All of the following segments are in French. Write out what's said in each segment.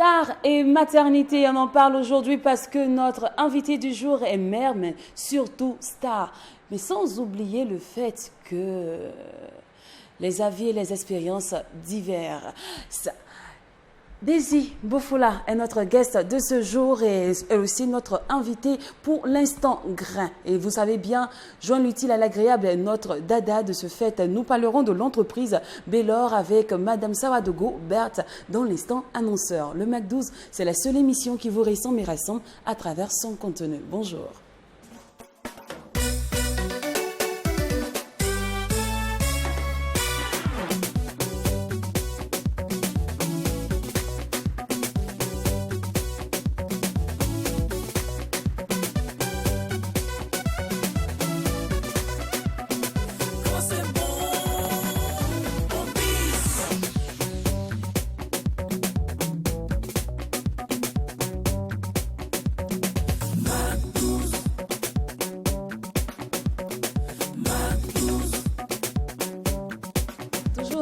Star et maternité, on en parle aujourd'hui parce que notre invité du jour est mère, mais surtout star. Mais sans oublier le fait que les avis et les expériences divers. Daisy Boufoula est notre guest de ce jour et aussi notre invité pour l'instant grain. Et vous savez bien, joindre l'utile à l'agréable est notre dada de ce fait. Nous parlerons de l'entreprise Bellor avec Madame Sawadogo Berthe dans l'instant annonceur. Le Mac 12, c'est la seule émission qui vous ressemble et rassemble à travers son contenu. Bonjour.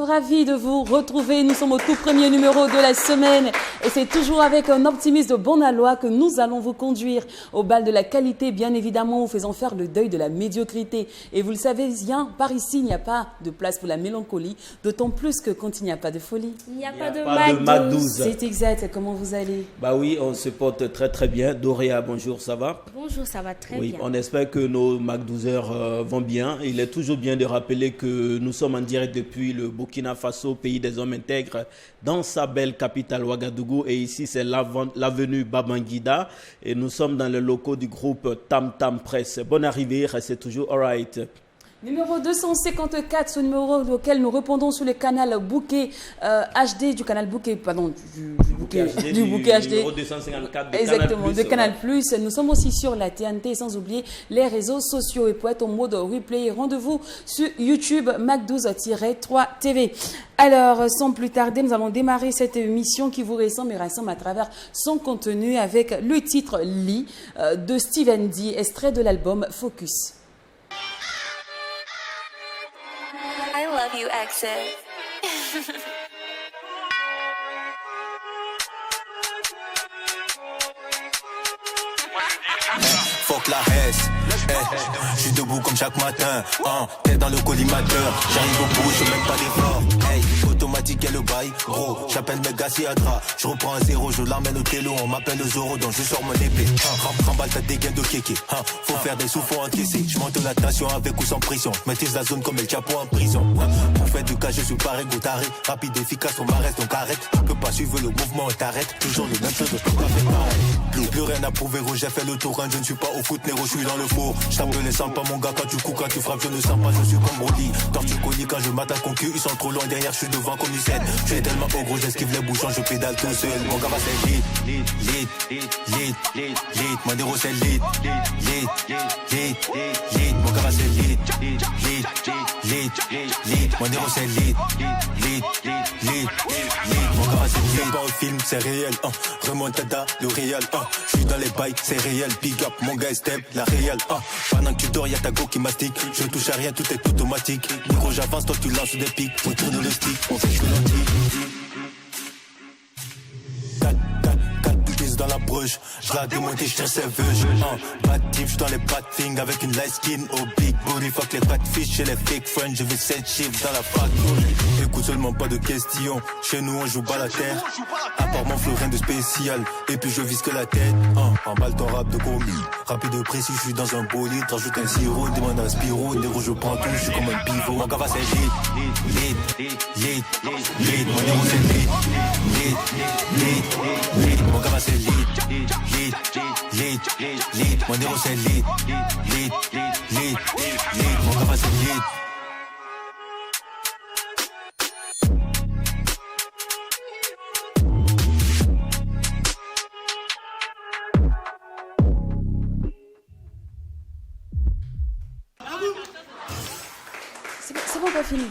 Ravi de vous retrouver. Nous sommes au tout premier numéro de la semaine et c'est toujours avec un optimisme de bon aloi que nous allons vous conduire au bal de la qualité, bien évidemment, en faisant faire le deuil de la médiocrité. Et vous le savez bien, par ici, il n'y a pas de place pour la mélancolie, d'autant plus que quand il n'y a pas de folie, il n'y a pas de Mac 12. C'est exact. Comment vous allez? Bah oui, on se porte très très bien. Doria, bonjour, ça va? Bonjour, ça va très bien. On espère que nos Mac 12 heures vont bien. Il est toujours bien de rappeler que nous sommes en direct depuis le Burkina Faso, pays des hommes intègres, dans sa belle capitale Ouagadougou. Et ici, c'est l'avenue Babangida. Et nous sommes dans les locaux du groupe Tam Tam Press. Bonne arrivée, restez toujours alright. Numéro 254, ce numéro auquel nous répondons sur le canal Bouquet HD, du canal Bouquet, pardon, du Bouquet HD. Numéro 254 de exactement, Canal+. De Canal+. Nous sommes aussi sur la TNT, sans oublier les réseaux sociaux. Et pour être en mode replay, rendez-vous sur YouTube, Mac12-3 TV. Alors, sans plus tarder, nous allons démarrer cette émission qui vous ressemble et rassemble à travers son contenu avec le titre « Lee » de Steven D, extrait de l'album Focus. I love you, exit. Fuck la haisse, je suis debout comme chaque matin, tête dans le collimateur, j'arrive au bout, je mets pas d'effort, hey, automatique et le bail, gros, j'appelle mes Siadra, je reprends un zéro, je l'emmène au télo, on m'appelle le Zoro, donc je sors mon épée, remballe ta dégaine de kéké, faut faire des sous, faut encaisser, je monte la tension avec ou sans pression, je maîtrise la zone comme El Chapo en prison, pour faire du cas, je suis pareil, gotaré, rapide, efficace, on m'arrête, donc arrête, tu peux pas suivre le mouvement, on t'arrête, toujours les mêmes choses, je peux pas faire pareil, plus rien à prouver, j'ai fait le tour, je ne suis pas au foot, Nero, je suis dans le four. Je tape les sens pas mon gars, quand tu coups, quand tu frappes, je ne sens pas, je suis comme Brody. Tortue colis quand je m'attaque au cul, ils sont trop loin derrière, je suis devant comme Usain. Je suis tellement haut gros, j'esquive les bouchons, je pédale tout seul. Mon gars va c'est lit, mon Nero c'est lit, mon gars va c'est lit, mon Nero c'est lit, mon gars va c'est lit. C'est pas un film, c'est réel, remontada, le réel, je suis dans les bails, c'est réel, big up, mon gars step, la réelle, pendant que tu dors, y'a ta go qui mastique, je touche à rien, tout est automatique, micro j'avance, toi tu lances des pics, on tourne le stick, on fait que l'antique. 4 dans la bruche, je la démonte et je tire ses veuches, bad tip, je dans les bad things avec une light skin au big booty, fuck les bad fish et les fake friends, je veux 7 chiffres dans la fac. Écoute seulement pas de questions, chez nous on joue pas la terre, à part mon flow rien de spécial, et puis je vise que la tête, emballe ton rap de commis, rapide de précis, je suis dans un bolide, rajoute un sirop, demande un Spiro, des rouges je prends tout, je suis comme un pivot, mon gars va c'est lit, mon héros c'est lit, mon gars va c'est lit, mon héros c'est lit, mon gars va c'est lit. C'est bon, pas fini.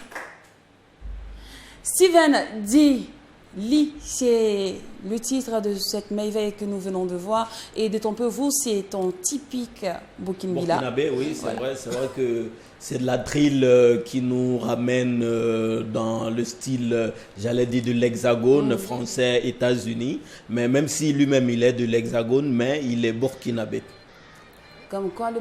Steven D, Li, c'est le titre de cette merveille que nous venons de voir. Et de ton peu, vous, c'est ton typique Burkinabé. Burkinabé, oui, c'est vrai que c'est de la drill qui nous ramène dans le style, j'allais dire, de l'hexagone français, États-Unis. Mais même si lui-même, il est de l'hexagone, mais il est burkinabé. Comme quoi le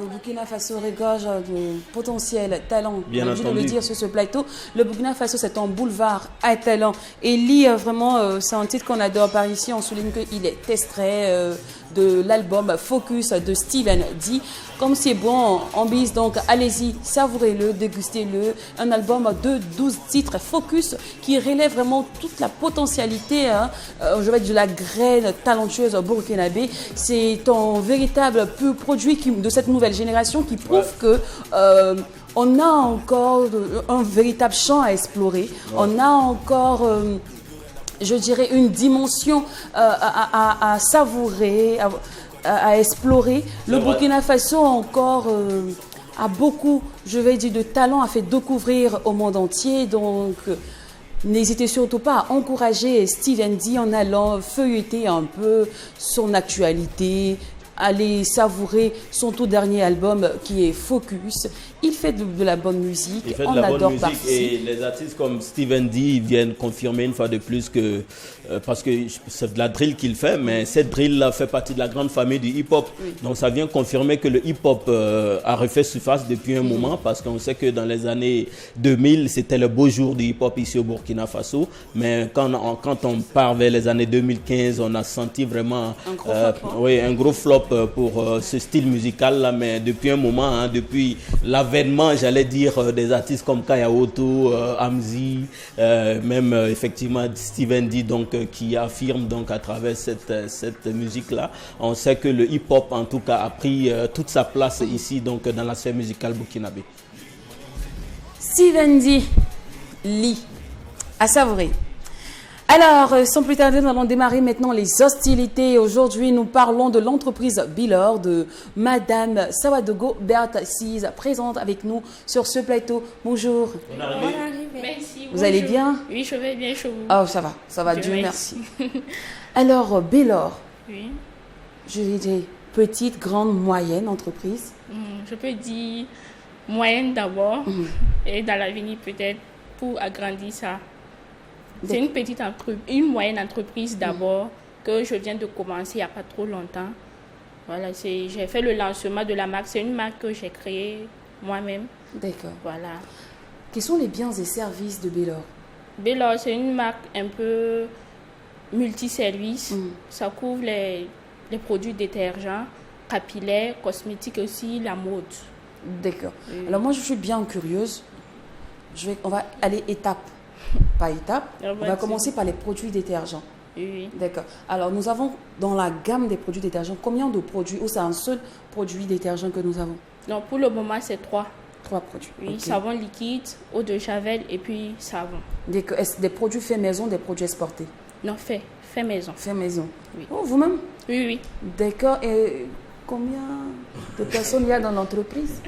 Burkina Faso regorge de potentiel talent. Bien entendu. Je de le dire sur ce plateau. Le Burkina Faso, c'est un boulevard à talent. Et Li, vraiment, c'est un titre qu'on adore par ici. On souligne qu'il est extrait de l'album Focus de Steven D. Comme c'est bon, on bise, donc allez-y, savourez-le, dégustez-le. Un album de 12 titres Focus qui relève vraiment toute la potentialité, je vais dire, de la graine talentueuse burkinabé. C'est un véritable peu produit de cette nouvelle génération qui prouve que on a encore un véritable champ à explorer. On a encore je dirais une dimension à savourer, à explorer. Le Burkina Faso encore a beaucoup, je vais dire, de talent à faire découvrir au monde entier. Donc, n'hésitez surtout pas à encourager Steven D en allant feuilleter un peu son actualité, aller savourer son tout dernier album qui est Focus. Il fait de la bonne musique. Il fait de la bonne musique et les artistes comme Steven D viennent confirmer une fois de plus que, parce que c'est de la drill qu'il fait, mais cette drill-là fait partie de la grande famille du hip-hop. Oui. Donc ça vient confirmer que le hip-hop a refait surface depuis un moment, parce qu'on sait que dans les années 2000, c'était le beau jour du hip-hop ici au Burkina Faso. Mais quand on part vers les années 2015, on a senti vraiment un gros flop pour ce style musical-là. Mais depuis un moment, depuis l'avènement, j'allais dire, des artistes comme Kaya Oto, Amzi, même effectivement Steven D, donc, qui affirme donc à travers cette musique-là, on sait que le hip-hop en tout cas a pris toute sa place ici donc dans la sphère musicale burkinabé. Steven D, Li, à savourer. Alors, sans plus tarder, nous allons démarrer maintenant les hostilités. Aujourd'hui, nous parlons de l'entreprise Billor, de Madame Sawadogo Berthe Cise, présente avec nous sur ce plateau. Bonjour. Bonne arrivée. Merci. Vous allez bien? Oui, je vais bien chez vous. Oh, ça va, Dieu merci. Alors, Billor, oui. Je vais dire petite, grande, moyenne entreprise. Je peux dire moyenne d'abord et dans l'avenir peut-être pour agrandir ça. C'est une moyenne entreprise d'abord que je viens de commencer il n'y a pas trop longtemps. Voilà, j'ai fait le lancement de la marque. C'est une marque que j'ai créée moi-même. D'accord. Voilà. Quels sont les biens et services de Billor? Billor, c'est une marque un peu multiservice. Ça couvre les produits détergents, capillaires, cosmétiques aussi, la mode. D'accord. Alors moi, je suis bien curieuse. On va aller étape par étape. On va commencer par les produits détergents. Oui. D'accord. Alors, nous avons dans la gamme des produits détergents, combien de produits, ou c'est un seul produit détergent que nous avons? Non, pour le moment, c'est 3. 3 produits. Oui, okay. Savon liquide, eau de javel et puis savon. Est-ce des produits faits maison, des produits exportés? Non, fait maison. Fait maison. Oui. Oh, vous-même? Oui, oui. D'accord. Et combien de personnes il y a dans l'entreprise?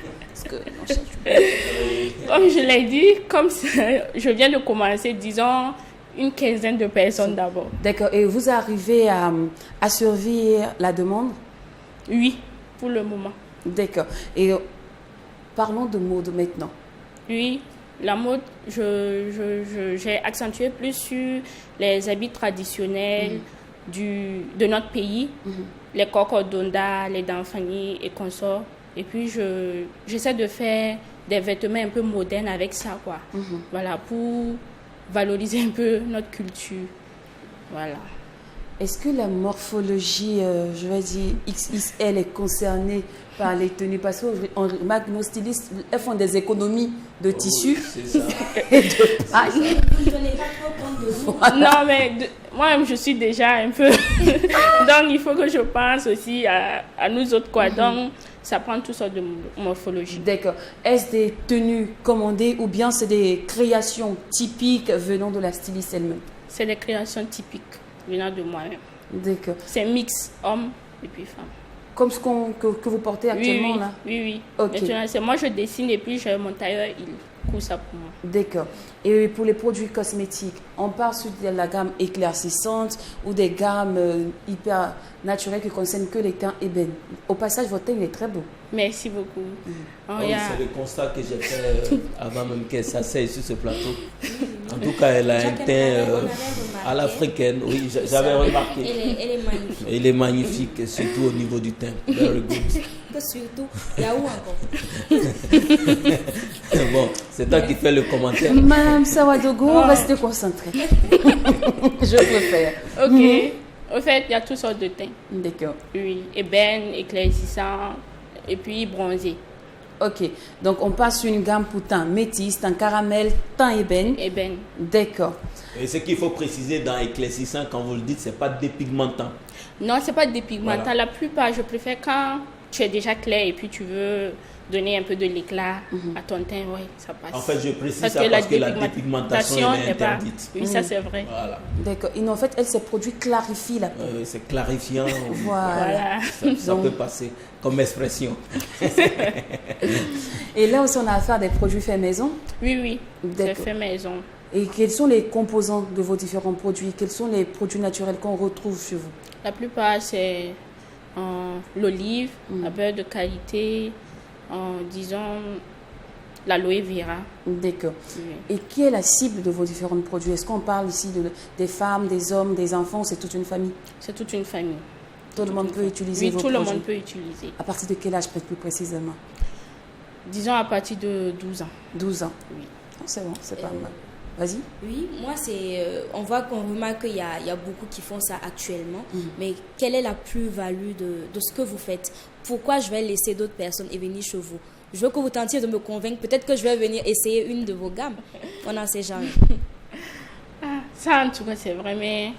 Comme je l'ai dit, comme je viens de commencer, disons une quinzaine de personnes d'abord. D'accord. Et vous arrivez à survivre la demande? Oui, pour le moment. D'accord. Et parlons de mode maintenant. Oui, la mode, j'ai accentué plus sur les habits traditionnels de notre pays, les cocodonda, les danfani et consorts. Et puis, j'essaie de faire des vêtements un peu modernes avec ça, quoi. Voilà, pour valoriser un peu notre culture. Voilà. Est-ce que la morphologie, je vais dire XXL, est concernée par les tenues? Parce qu'on remarque nos stylistes, elles font des économies de tissus. C'est ça. Et de pages. Non, mais moi-même, je suis déjà un peu... Donc, il faut que je pense aussi à nous autres, quoi. Donc, ça prend toutes sortes de morphologie. D'accord. Est-ce des tenues commandées ou bien c'est des créations typiques venant de la styliste elle-même? C'est des créations typiques venant de moi-même. D'accord. C'est mix homme et puis femme. Comme ce que vous portez actuellement, oui, là? Oui. Ok. Maintenant, c'est moi, je dessine et puis mon tailleur, il coud ça pour moi. D'accord. Et pour les produits cosmétiques, on part sur de la gamme éclaircissante ou des gammes hyper naturelles qui concernent que les teints ébènes. Au passage, votre teint il est très beau. Merci beaucoup. C'est le constat que j'ai fait avant même qu'elle s'asseye sur ce plateau. En tout cas, elle a un teint à l'africaine. Oui, j'avais remarqué. Elle est magnifique. Elle est magnifique, surtout au niveau du teint. Very good. Surtout, il y a où encore? Bon, c'est toi qui fais le commentaire. Madame Sawadogo, restez concentrée. Je préfère. Ok. Au fait, il y a toutes sortes de teints. D'accord. Oui, ébène, éclaircissant et puis bronzé. Ok. Donc, on passe sur une gamme pour teint métis, teint caramel, teint ébène. Ébène. D'accord. Et ce qu'il faut préciser dans éclaircissant, quand vous le dites, c'est pas dépigmentant. Non, c'est pas dépigmentant. Voilà. La plupart, je préfère quand tu es déjà clair et puis tu veux donner un peu de l'éclat à ton teint, oui, ça passe. En fait, je précise ça parce que la dépigmentation elle est interdite. Oui, ça c'est vrai. Voilà. D'accord. Et en fait, elle, ces produits clarifient la peau. C'est clarifiant. Voilà. Ça peut passer comme expression. Et là aussi, on a affaire à des produits faits maison. Oui, c'est D'accord. fait maison. Et quels sont les composants de vos différents produits? Quels sont les produits naturels qu'on retrouve chez vous? La plupart, c'est l'olive, la beurre de qualité, disons l'aloe vera. D'accord. Oui. Et qui est la cible de vos différents produits? Est-ce qu'on parle ici des femmes, des hommes, des enfants? C'est toute une famille? C'est toute une famille. Tout le monde peut utiliser vos tout produits? le monde peut utiliser. À partir de quel âge, peut-être plus précisément? Disons à partir de 12 ans. 12 ans. Oui. Oh, c'est bon, c'est pas mal. Vas-y. Oui, moi, on voit qu'on remarque qu'il y a beaucoup qui font ça actuellement. Mais quelle est la plus-value de ce que vous faites? Pourquoi je vais laisser d'autres personnes et venir chez vous? Je veux que vous tentiez de me convaincre. Peut-être que je vais venir essayer une de vos gammes. On n'en sait jamais. Ça, en tout cas, c'est vraiment...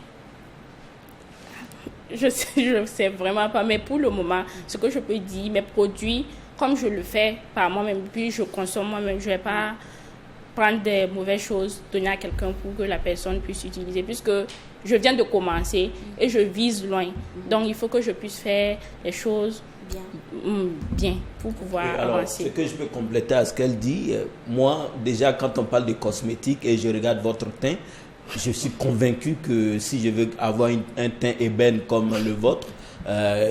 Je sais vraiment pas. Mais pour le moment, ce que je peux dire, mes produits, comme je le fais par moi-même, puis je consomme moi-même, je ne vais pas prendre des mauvaises choses, donner à quelqu'un pour que la personne puisse utiliser, puisque je viens de commencer et je vise loin. Donc, il faut que je puisse faire les choses bien pour pouvoir alors, avancer. Ce que je peux compléter à ce qu'elle dit, moi, déjà, quand on parle de cosmétique et je regarde votre teint, je suis convaincu que si je veux avoir un teint ébène comme le vôtre,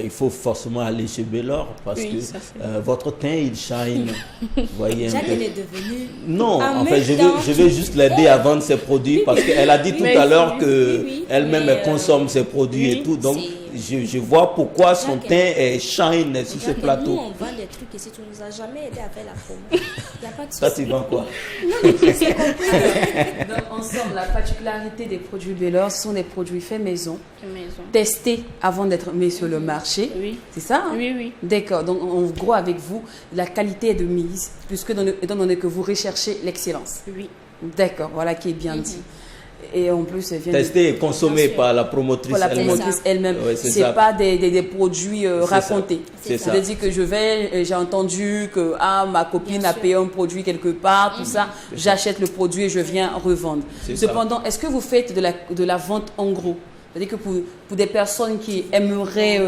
il faut forcément aller chez Bellor parce Oui, que ça, c'est votre teint il shine. Vous voyez un Jacques, peu. elle est devenue... Non, En en fait, même temps, je veux juste l'aider à vendre ses produits parce qu'elle a dit tout Mais à l'heure oui, que oui, elle-même mais, elle consomme ses produits et tout. Donc, je vois pourquoi son Jacques, teint est shine sur ce Jacques, plateau. nous, on vend des trucs ici. Tu nous as jamais aidé à faire la promo. Il n'y a pas de Ça, souci. tu vends quoi? Donc, ensemble, la particularité des produits Bellor, ce sont des produits faits maison, Maison. testés avant d'être mis sur le marché. Oui. C'est ça, hein? Oui. D'accord. Donc, en gros, avec vous, la qualité est de mise, puisque étant donné que vous recherchez l'excellence. Oui. D'accord, voilà qui est bien dit. Et en plus, elle vient Testé et consommé Bien sûr. par la promotrice pour la elle-même. promotrice elle-même. Ouais, c'est C'est ça. pas des produits racontés. C'est ça. C'est-à-dire que j'ai entendu que ma copine Bien a sûr. payé un produit quelque part, tout ça. J'achète le produit et je viens revendre. C'est ça. Cependant, est-ce que vous faites de la vente en gros? C'est-à-dire que pour des personnes qui aimeraient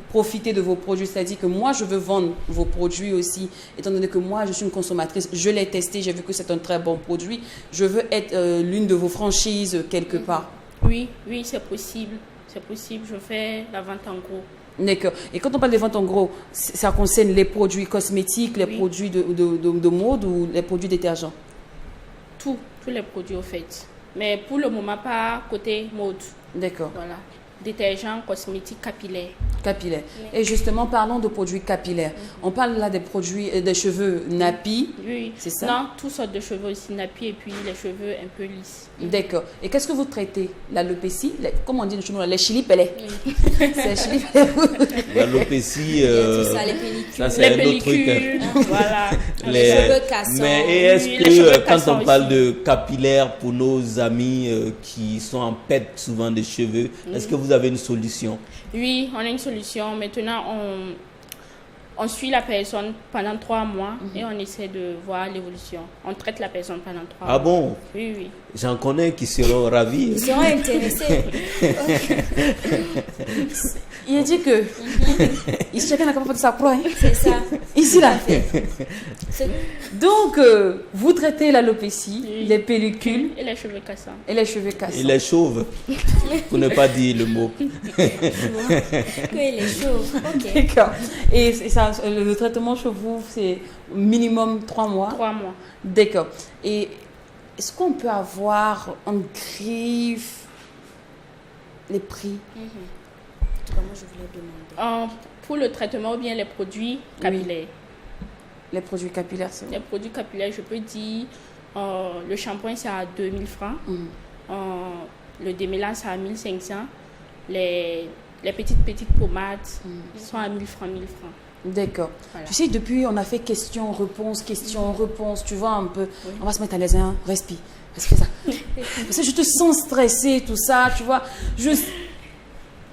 profiter de vos produits, c'est-à-dire que moi, je veux vendre vos produits aussi, étant donné que moi, je suis une consommatrice, je l'ai testé, j'ai vu que c'est un très bon produit, je veux être l'une de vos franchises quelque part. Oui, c'est possible. C'est possible. Je fais la vente en gros. D'accord. Et quand on parle de vente en gros, ça concerne les produits cosmétiques, les produits de mode ou les produits détergents? Tous les produits au fait. Mais pour le moment, pas côté mode. D'accord. Voilà. Détergents, cosmétiques, capillaires. Capillaires. Et justement, parlons de produits capillaires. On parle là des produits, des cheveux nappis. Oui. C'est ça? Non, toutes sortes de cheveux aussi nappis et puis les cheveux un peu lisses. D'accord. Et qu'est-ce que vous traitez? L'alopécie, comment on dit chez nous, les chili-pelés. C'est chili-pelés. L'alopécie, Tout ça, les pellicules. ça c'est Les un autre truc. pellicules, voilà. Les cheveux cassants. Mais est-ce Oui, les cheveux que quand cassants on parle aussi. de capillaires pour nos amis qui sont en perte souvent des cheveux, est-ce que vous avez une solution? Oui, on a une solution. Maintenant, on suit la personne pendant 3 mois et on essaie de voir l'évolution. On traite la personne pendant 3 mois. Ah bon? Oui. J'en connais qui seront ravis. Ils seront intéressés. Il a dit que chacun a capable de sa proie. C'est ça. Il difficile à faire. Donc, vous traitez l'alopécie, les pellicules Et les cheveux cassants. et les cheveux cassants. Il est chauve, pour ne pas dire le mot. Que les chauves. Ok. D'accord. Et ça, le traitement chez vous, c'est minimum 3 mois. 3 mois. D'accord. Et est-ce qu'on peut avoir en griffe les prix? En tout cas, moi, je voulais demander. Pour le traitement ou bien les produits capillaires. Les produits capillaires, c'est Les produits capillaires, je peux dire, le shampoing, c'est à 2000 francs. Le démêlant, c'est à 1500. Les petites pommades sont à 1000 francs, 1000 francs. D'accord. Voilà. Tu sais, depuis, on a fait question-réponse, question-réponse. Tu vois un peu. On va se mettre à l'aise, hein. Respire. Respire ça. Parce que je te sens stressée, tout ça, tu vois.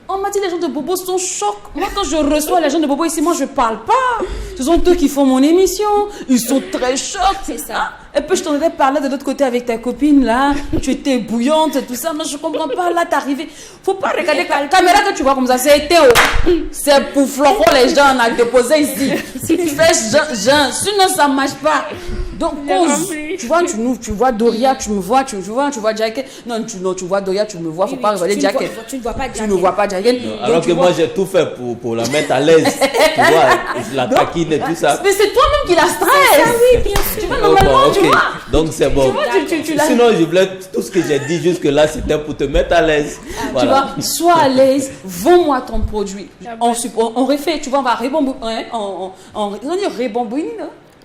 On m'a dit les gens de Bobo sont chocs. Moi, quand je reçois les gens de Bobo ici, moi, je parle pas. Ce sont eux qui font mon émission. Ils sont très chocs. C'est ça. Ah, et puis, je t'en avais parlé de l'autre côté avec ta copine, là. Tu étais bouillante et tout ça. Moi, je comprends pas. Là, t'es arrivée. Faut pas regarder la caméra que tu vois comme ça. C'est Théo. C'est pour Floro, les gens, on a déposé ici. Si tu fais Jean, sinon, ça marche pas. Donc, tu vois Doria, tu me vois, tu vois Jacket. Non, tu vois Doria, tu me vois. Faut pas regarder Jacket. Tu ne vois pas Jacket. Tu ne vois pas Jacket. Alors que moi, j'ai tout fait pour la mettre à l'aise. Tu vois, je la taquine et tout ça. Mais c'est toi-même qui la stresse. Oui, bien sûr. Tu vois, normalement, Oh, bon, tu ok. vois. Donc, c'est bon. Tu vois, tu l'as. Sinon, je voulais tout ce que j'ai dit jusque-là, c'était pour te mettre à l'aise. Voilà. Tu vois, sois à l'aise, vends-moi ton produit. On refait, tu vois, on va rebobiner. On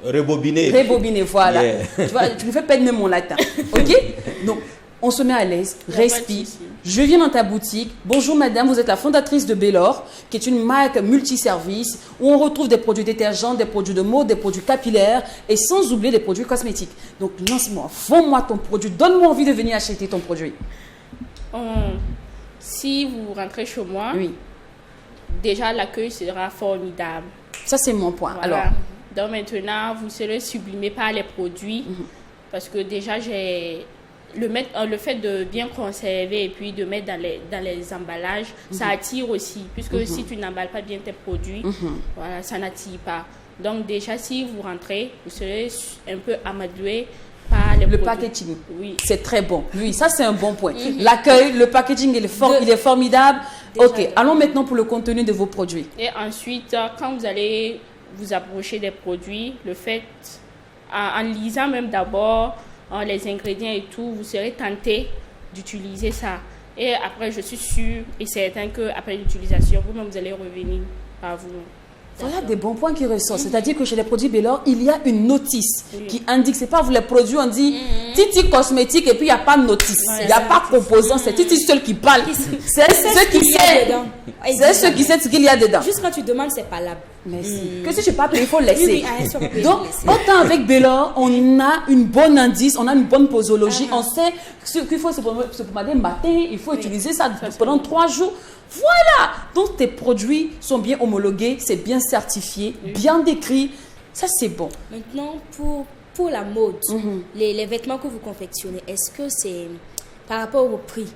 Rebobiner. Rebobiner, voilà. Yeah. Tu vois, tu me fais perdre même mon latin. Ok? Donc, on se met à l'aise, respire. Je viens dans ta boutique. Bonjour madame, vous êtes la fondatrice de Bellor, qui est une marque multiservice où on retrouve des produits détergents, des produits de mode, des produits capillaires et sans oublier des produits cosmétiques. Donc, lance-moi, vends-moi ton produit, donne-moi envie de venir acheter ton produit. Si vous rentrez chez moi, Oui, déjà l'accueil sera formidable. ça c'est mon point. Voilà. Alors, Donc maintenant, vous serez sublimé par les produits parce que déjà, j'ai le fait de bien conserver et puis de mettre dans les emballages, ça attire aussi. Puisque si tu n'emballes pas bien tes produits, voilà, ça n'attire pas. Donc déjà, si vous rentrez, vous serez un peu amadoué par les le produits. packaging, Oui. c'est très bon. Oui, ça c'est un bon point. L'accueil, le packaging, il est formidable. Déjà, Ok, allons maintenant pour le contenu de vos produits. Et ensuite, quand vous allez vous approcher des produits, le fait, en lisant même d'abord les ingrédients et tout, vous serez tenté d'utiliser ça. Et après, je suis sûre et certain qu'après l'utilisation, vous-même, vous allez revenir par vous. Voilà des bons points qui ressortent. C'est-à-dire que chez les produits Bellor, il y a une notice qui indique, c'est pas vous les produits, on dit Titi cosmétique et puis il n'y a pas de notice. Il n'y a pas de composant, c'est Titi seul qui parle. C'est ceux qui savent. C'est ceux qui savent ce qu'il y a dedans. Juste quand tu demandes, c'est palable. Merci. Que si je n'ai pas payé, il faut laisser. Oui, Donc, autant avec Bellor, on a une bonne indice, on a une bonne posologie, on sait ce qu'il faut se pomader matin, il faut utiliser ça pendant 3 jours. Voilà. Donc, tes produits sont bien homologués, c'est bien certifié, bien décrit. Ça, c'est bon. Maintenant, pour la mode, les vêtements que vous confectionnez, est-ce que c'est par rapport au prix?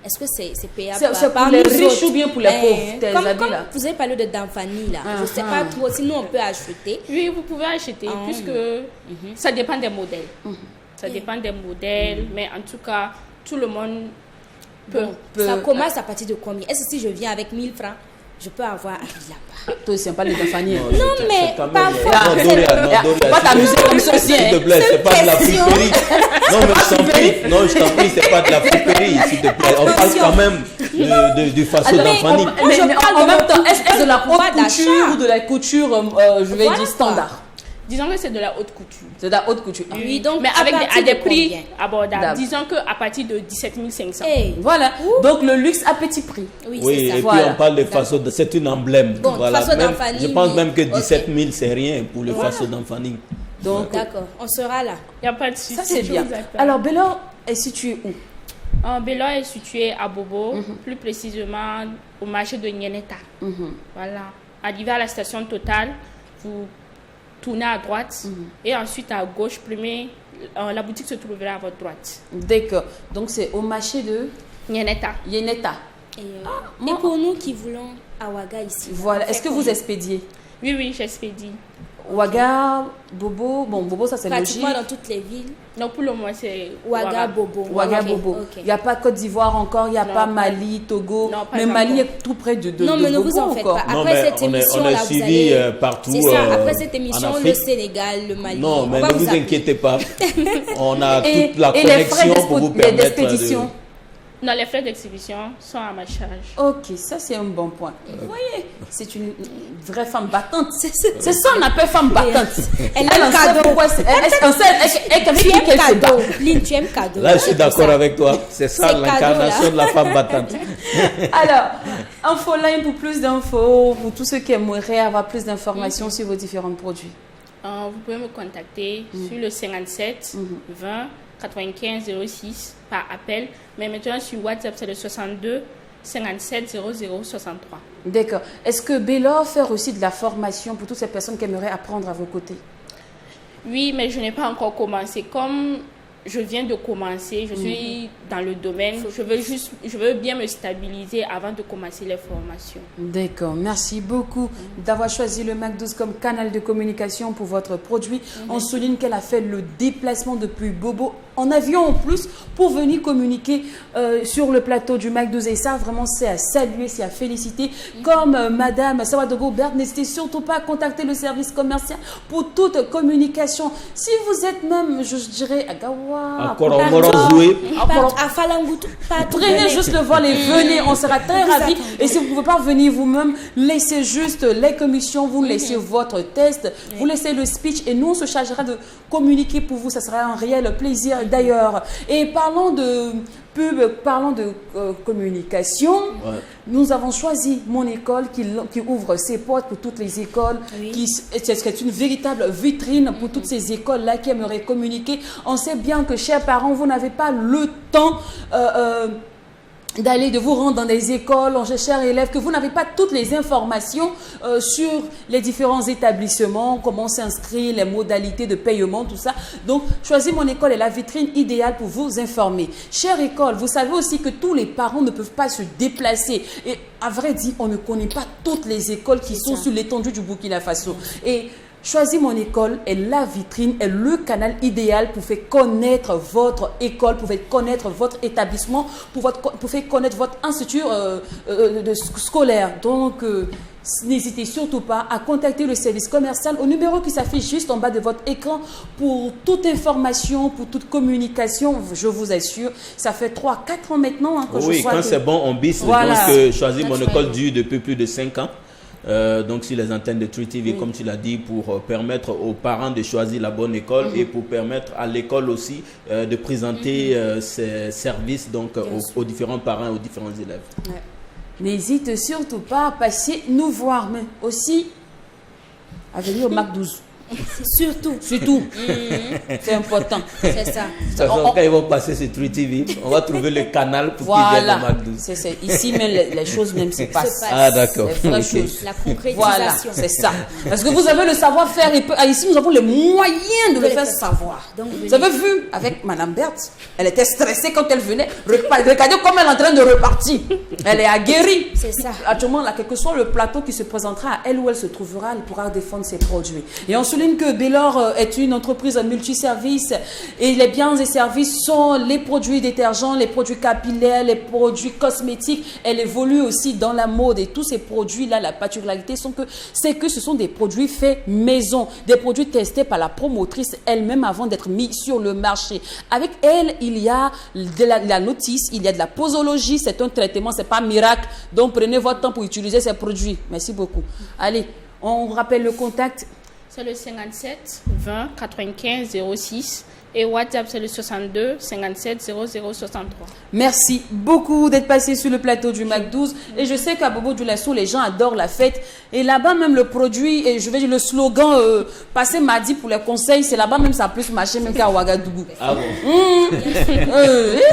Est-ce que c'est payable C'est par pour les nous riches autres? ou bien pour les pauvres, tes comme habits là? vous avez parlé de Danfani là, je ne sais pas trop, sinon on peut acheter. Oui, vous pouvez acheter, puisque ça dépend des modèles. Ça dépend des modèles, mais en tout cas, tout le monde peut. Ça commence à partir de combien? Est-ce que si je viens avec 1000 francs, je peux avoir un là-bas? Toi, c'est pas les Danfani. Non, mais parfois. Non, Doria, Pas t'amuser comme ça aussi. s'il te plaît, c'est pas de la friperie. Non, mais je t'en prie. Non, je t'en prie, c'est pas de la friperie, s'il te plaît. On parle quand même du faso d'Anfani. Mais en même temps, est-ce de la haute d'achat. couture ou de la couture, je vais Voilà dire, standard? Disons que c'est de la haute couture. C'est de la haute couture. Oui, donc Mais à avec partir à des de prix combien? abordables. Disons qu'à partir de 17 500. Hey. Voilà. Donc, le luxe à petit prix. Oui, Oui, c'est et ça. puis Voilà. on parle de faso, c'est une emblème. Bon, voilà. faso Même- d'Anfani, je pense oui. même que Ok. 17 000, c'est rien pour le faso d'Anfani. Donc, D'accord, on sera là. Il n'y a pas de souci. ça, c'est je bien. vous attends. Alors, Bellor est situé où? Bellor est situé à Bobo, plus précisément au marché de Nyeneta. Voilà. Arrivé à la station Total, vous tournez à droite et ensuite à gauche, la boutique se trouvera à votre droite. D'accord. Donc, c'est au marché de Nyeneta. Yeneta. Et pour nous qui voulons Awaga ici. Voilà. on Est-ce fait que vous comment? expédiez? Oui, j'expédie. Ouaga, Bobo. Bon, Bobo, ça c'est logique. Pratiquement dans toutes les villes. Non, pour le moment, c'est Ouaga, Bobo. Ouaga, Ok, Bobo. ok. Il n'y a pas Côte d'Ivoire encore, il n'y a Non, pas pas- Mali, Togo. Non, pas mais Mali encore. est tout près de Non, de mais ne Bobo vous en faites encore. pas. Non, Après mais cette émission, on est là, vous suivi allez... partout. C'est ça, après cette en émission, le Afrique. Sénégal, le Mali. Non, mais on va ne vous vous appeler. inquiétez pas. On a toute la et les frais connexion pour vous permettre d'expédition. Non, les frais d'exhibition sont à ma charge. Ok, ça c'est un bon point. Vous voyez, c'est une vraie femme battante. C'est ça on appelle femme battante. Elle a un en sait cadeau. pourquoi elle Tu aimes cadeau. Lynn, tu aimes cadeau. Là, je suis d'accord avec toi. C'est ça C'est cadeau, l'incarnation là. de la femme battante. Alors, Infoline pour plus d'infos, pour tous ceux qui aimeraient avoir plus d'informations sur vos différents produits. Vous pouvez me contacter sur le 57 20 95 06 par appel. Mais maintenant, sur WhatsApp, c'est le 62 57 00 63. D'accord. Est-ce que Bella fait aussi de la formation pour toutes ces personnes qui aimeraient apprendre à vos côtés? Oui, mais je n'ai pas encore commencé. Comme je viens de commencer, je suis dans le domaine, je veux bien me stabiliser avant de commencer les formations. D'accord. Merci beaucoup d'avoir choisi le Mac 12 comme canal de communication pour votre produit. On souligne qu'elle a fait le déplacement depuis Bobo en avion en plus pour venir communiquer sur le plateau du Mac 12. Et ça, vraiment, c'est à saluer, c'est à féliciter. Comme Madame Sawadogo Bert, n'hésitez surtout pas à contacter le service commercial pour toute communication. Si vous êtes même, je dirais, à Gawa, À Koromorozoué. À Falangutu. prenez juste le vol et venez, on sera très ravis. Et si vous ne pouvez pas venir vous-même, laissez juste les commissions, vous laissez votre test, vous laissez le speech et nous on se chargera de communiquer pour vous. Ça sera un réel plaisir d'ailleurs. Et parlons de pub, parlons de communication. Nous avons choisi Mon École qui ouvre ses portes pour toutes les écoles, c'est une véritable vitrine pour toutes ces écoles-là qui aimeraient communiquer. On sait bien que, chers parents, vous n'avez pas le temps de vous rendre dans des écoles, chers élèves, que vous n'avez pas toutes les informations sur les différents établissements, comment s'inscrire, les modalités de paiement, tout ça. Donc, Choisis Mon École est la vitrine idéale pour vous informer. Chère école, vous savez aussi que tous les parents ne peuvent pas se déplacer. Et à vrai dire, on ne connaît pas toutes les écoles qui sont sur l'étendue du Burkina Faso. Et Choisis Mon École est la vitrine, est le canal idéal pour faire connaître votre école, pour faire connaître votre établissement, pour faire connaître votre institut scolaire. Donc, n'hésitez surtout pas à contacter le service commercial au numéro qui s'affiche juste en bas de votre écran pour toute information, pour toute communication. Je vous assure, ça fait 3-4 ans maintenant que je vois quand c'est bon, on bisse. Voilà. Je pense que Choisis Mon École dure depuis plus de 5 ans. Donc sur les antennes de True TV, comme tu l'as dit, pour permettre aux parents de choisir la bonne école et pour permettre à l'école aussi de présenter ses services donc, aux différents parents et aux différents élèves. N'hésite surtout pas à passer nous voir, mais aussi à venir au Mac 12. Surtout. C'est important. C'est ça. De toute façon, quand ils vont passer sur True TV, on va trouver le canal pour qu'ils viennent au Mac 12. C'est ici même les choses même se passent. Ah d'accord. Les vraies choses. La concrétisation. Voilà, c'est ça. Parce que vous avez le savoir-faire et ici nous avons les moyens de le faire savoir. Donc, Vous avez vu avec Madame Berthe, elle était stressée quand elle venait. Regardez comme elle est en train de repartir. Elle est aguerrie. C'est ça. Actuellement, là, quel que soit le plateau qui se présentera à elle où elle se trouvera, elle pourra défendre ses produits. Et on souligne que Bellor est une entreprise multiservice et les biens et services sont les produits détergents, les produits capillaires, les produits cosmétiques. Elle évolue aussi dans la mode et tous ces produits-là, la particularité c'est que ce sont des produits faits maison, des produits testés par la promotrice elle-même avant d'être mis sur le marché. Avec elle, il y a de la notice, il y a de la posologie, c'est un traitement, c'est pas miracle. Donc prenez votre temps pour utiliser ces produits. Merci beaucoup. Allez, on rappelle le contact. C'est le 57 20 95 06 et WhatsApp c'est le 62 57 00 63. Merci beaucoup d'être passé sur le plateau du Mac 12 et je sais qu'à Bobo Dioulasso les gens adorent la fête et là-bas même le produit et je vais dire le slogan passer mardi pour les conseils, c'est là-bas même ça a plus marché même qu'à Ouagadougou. Ah bon?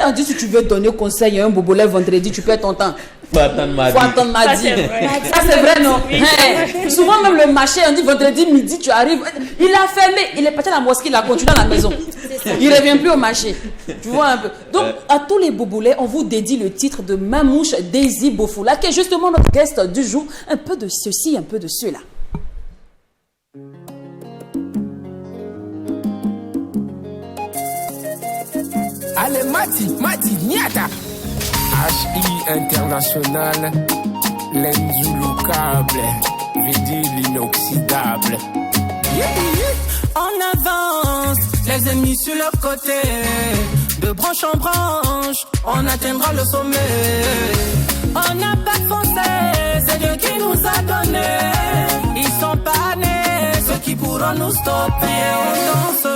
On dit si tu veux donner conseil à un bobolais vendredi tu perds ton temps. Faut attendre mardi. Faut attendre mardi. Ça, c'est vrai. Ça c'est vrai non? Souvent même le marché on dit vendredi midi tu arrives, il a fermé, il est parti à la mosquée, il a continué à la maison. Il ne revient plus au marché. Tu vois un peu. Donc, à tous les boboulets, on vous dédie le titre de Mamouche Daisy Bofoula, qui est justement notre guest du jour. Un peu de ceci, un peu de cela. Allez, Mati, Niata. HI International, l'indéloukable, Vidi l'inoxydable. En avance, les ennemis sur leur côté. De branche en branche, on atteindra le sommet. On n'a pas foncé, c'est Dieu qui nous a donné. Ils sont pas nés, ceux qui pourront nous stopper. On danse,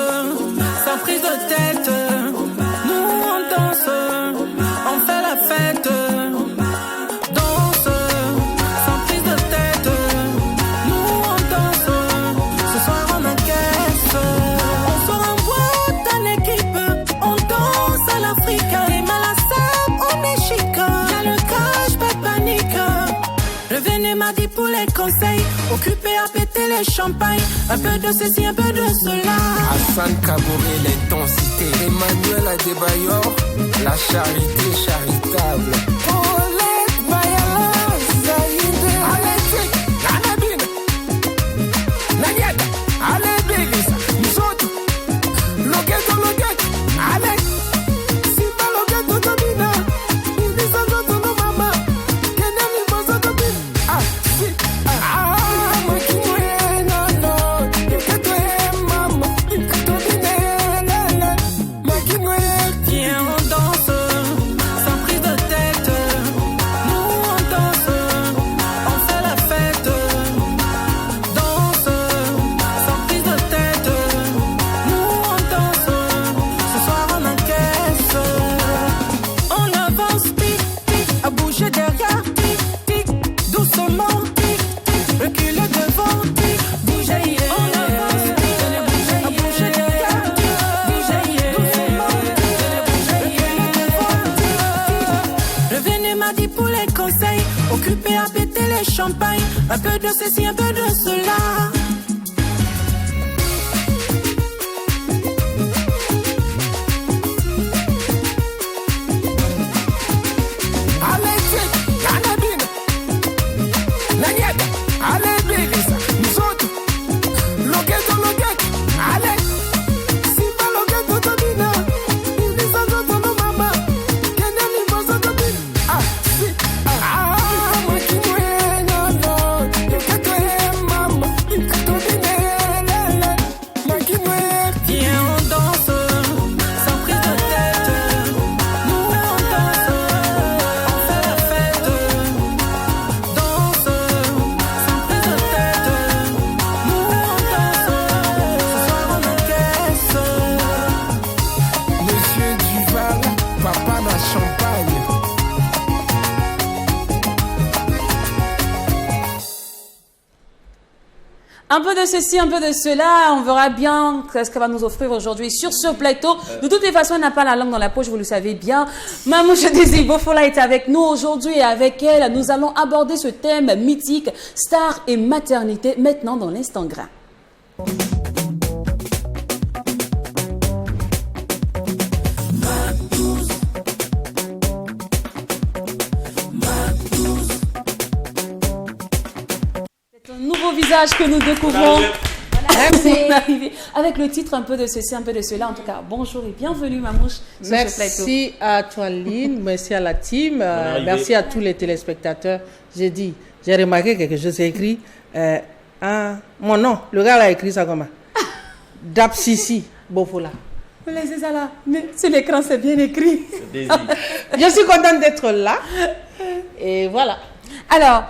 sans prise de tête. Nous on danse, on fait la fête. Danse, sans prise de tête. Nous on danse, ce soir on encaisse. On sort en boîte en équipe, on danse à l'Afrique. Les malassades, on est chic. Y'a le cash, pas de panique. Revenez mardi pour les conseils, occupé à péter les champagnes. Un peu de ceci, un peu de cela. Hassan Kabouré, l'intensité. Emmanuel Adebayor, la charité charitable. Paulette Bayala, Zaïde. Allez, Anabine. Nanyata, allez, Bélissa. Nous autres, Loguette. Allez, Simba Loguette, Domina. Ibisa, Zoto, Mama. Kenya, Liboso, Domina. Ah, si, Viens, on danse, sans prise de tête. Nous on danse, on fait la fête. Danse, sans prise de tête. Nous on danse, ce soir on encaisse. On avance, tic, tic, à bouger derrière, tic, tic, doucement, tic, tic, reculer devant, tic, bouger, yeah. On avance, tic, à bouger derrière, tic, bouger, yeah. Revenez mardi pour les conseils, occupé à péter les champagnes. Un peu de ceci, un peu de cela. allez, Anabine. Nanyata, allez, Bélissa. Nous autres, Loguette. Allez, Simba Loguette, Domina. Ibisa, Zoto, Mama. Kenya, Liboso, Domina. Ah, si, Makinoe, non. Yukatoe, Mama. Domina, Makinoe. Viens, on danse, sans prise de tête. Nous on danse, on fait la fête. Danse, sans prise de tête. Nous on danse, ce soir on encaisse. Monsieur Duval, papa la champagne. Un peu de ceci, un peu de cela, on verra bien ce qu'elle va nous offrir aujourd'hui sur ce plateau. De toutes les façons, elle n'a pas la langue dans la poche, vous le savez bien. Mamouche Désir Bofola est avec nous aujourd'hui et avec elle, nous allons aborder ce thème mythique, star et maternité, maintenant dans l'instant grain. C'est un nouveau visage que nous découvrons. Arrivé avec le titre un peu de ceci, un peu de cela. En tout cas, bonjour et bienvenue, Mamouche, sur ce plateau. Merci à toi, Lynn. Merci à la team. Merci à tous les téléspectateurs. J'ai remarqué quelque chose. J'ai écrit mon nom. Le gars a écrit ça comment? Dapsisi Bofola. Vous laissez ça là. Mais sur l'écran, c'est bien écrit. Je suis contente d'être là. Et voilà. Alors,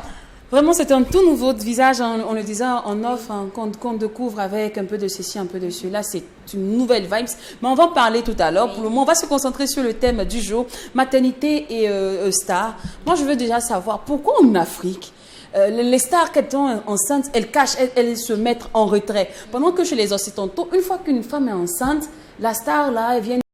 vraiment, c'est un tout nouveau visage, on le disait en off, qu'on découvre avec un peu de ceci, un peu de cela. C'est une nouvelle vibes. Mais on va en parler tout à l'heure. Pour le moment, on va se concentrer sur le thème du jour, maternité et star. Moi, je veux déjà savoir pourquoi en Afrique, les stars, quand elles sont enceintes, elles cachent, elles se mettent en retrait. Pendant que chez les Occidentaux, une fois qu'une femme est enceinte, la star, là, elle vient